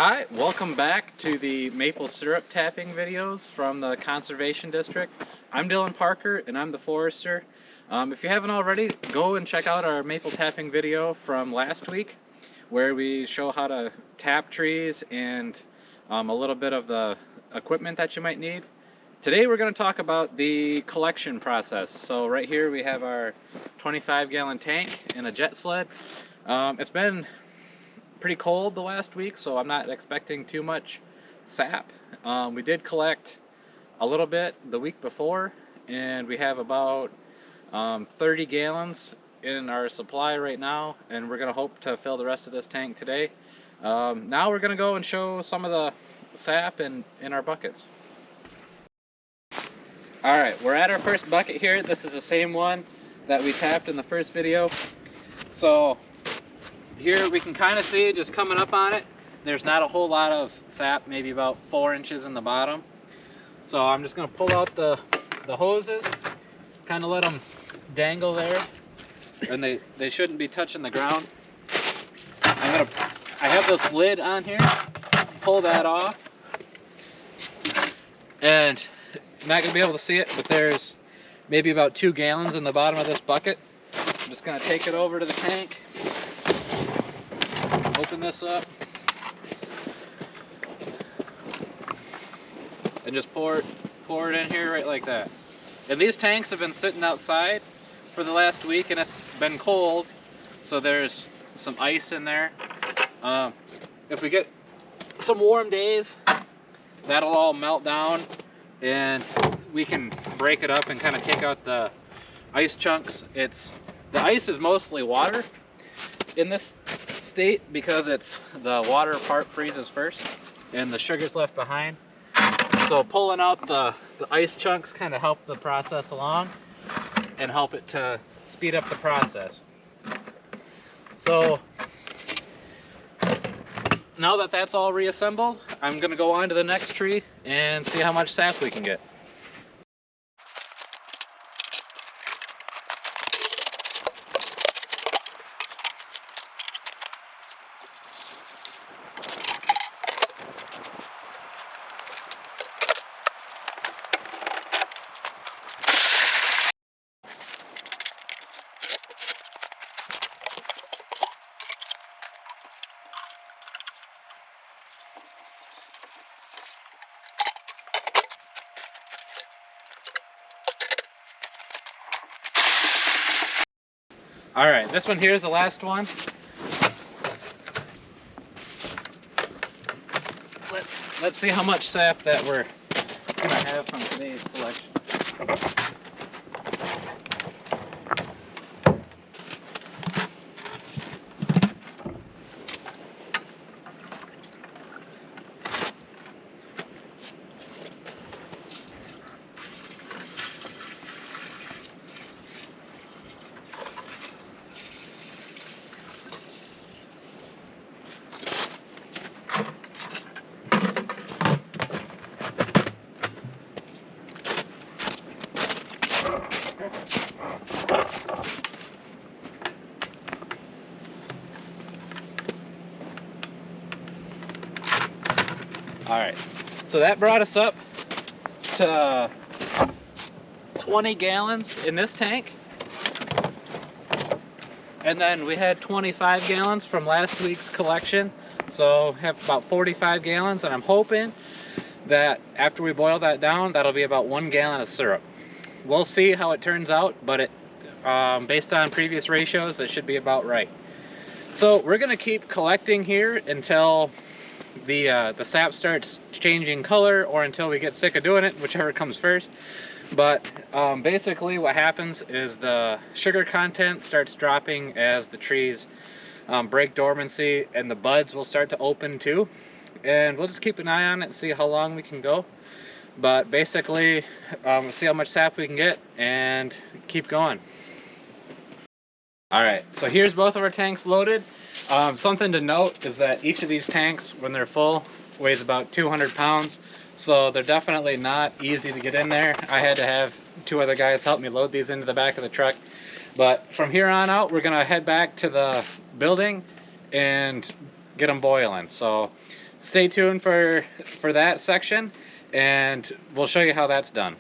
Hi, welcome back to the maple syrup tapping videos from the Conservation District. I'm Dylan Parker and I'm the forester. If you haven't already, go and check out our maple tapping video from last week where we show how to tap trees and a little bit of the equipment that you might need. Today we're going to talk about the collection process. So right here we have our 25-gallon tank and a jet sled. It's been pretty cold the last week, so I'm not expecting too much sap. We did collect a little bit the week before, and we have about 30 gallons in our supply right now, and we're going to hope to fill the rest of this tank today. Now we're going to go and show some of the sap in our buckets. Alright, we're at our first bucket here. This is the same one that we tapped in the first video. So here we can kind of see just coming up on it, there's not a whole lot of sap, maybe about 4 inches in the bottom. So I'm just going to pull out the hoses, kind of let them dangle there, and they shouldn't be touching the ground. I have this lid on here, pull that off, and I'm not going to be able to see it, but there's maybe about 2 gallons in the bottom of this bucket. I'm just going to take it over to the tank. Open this up and just pour it in here right like that. And these tanks have been sitting outside for the last week and it's been cold, so there's some ice in there. If we get some warm days, that'll all melt down and we can break it up and kind of take out the ice chunks. The ice is mostly water in this state because the water part freezes first and the sugar's left behind. So pulling out the ice chunks kind of help the process along and help it to speed up the process. So now that that's all reassembled, I'm going to go on to the next tree and see how much sap we can get. Alright, this one here is the last one. Let's see how much sap that we're going to have from today's collection. Alright, so that brought us up to 20 gallons in this tank. And then we had 25 gallons from last week's collection. So have about 45 gallons, and I'm hoping that after we boil that down, that'll be about 1 gallon of syrup. We'll see how it turns out, but based on previous ratios, that should be about right. So we're going to keep collecting here until the sap starts changing color or until we get sick of doing it, whichever comes first. But basically what happens is the sugar content starts dropping as the trees break dormancy, and the buds will start to open too. And we'll just keep an eye on it and see how long we can go. But basically we'll see how much sap we can get and keep going. Alright, so here's both of our tanks loaded. Something to note is that each of these tanks, when they're full, weighs about 200 pounds. So they're definitely not easy to get in there. I had to have 2 other guys help me load these into the back of the truck. But from here on out, we're going to head back to the building and get them boiling. So stay tuned for that section, and we'll show you how that's done.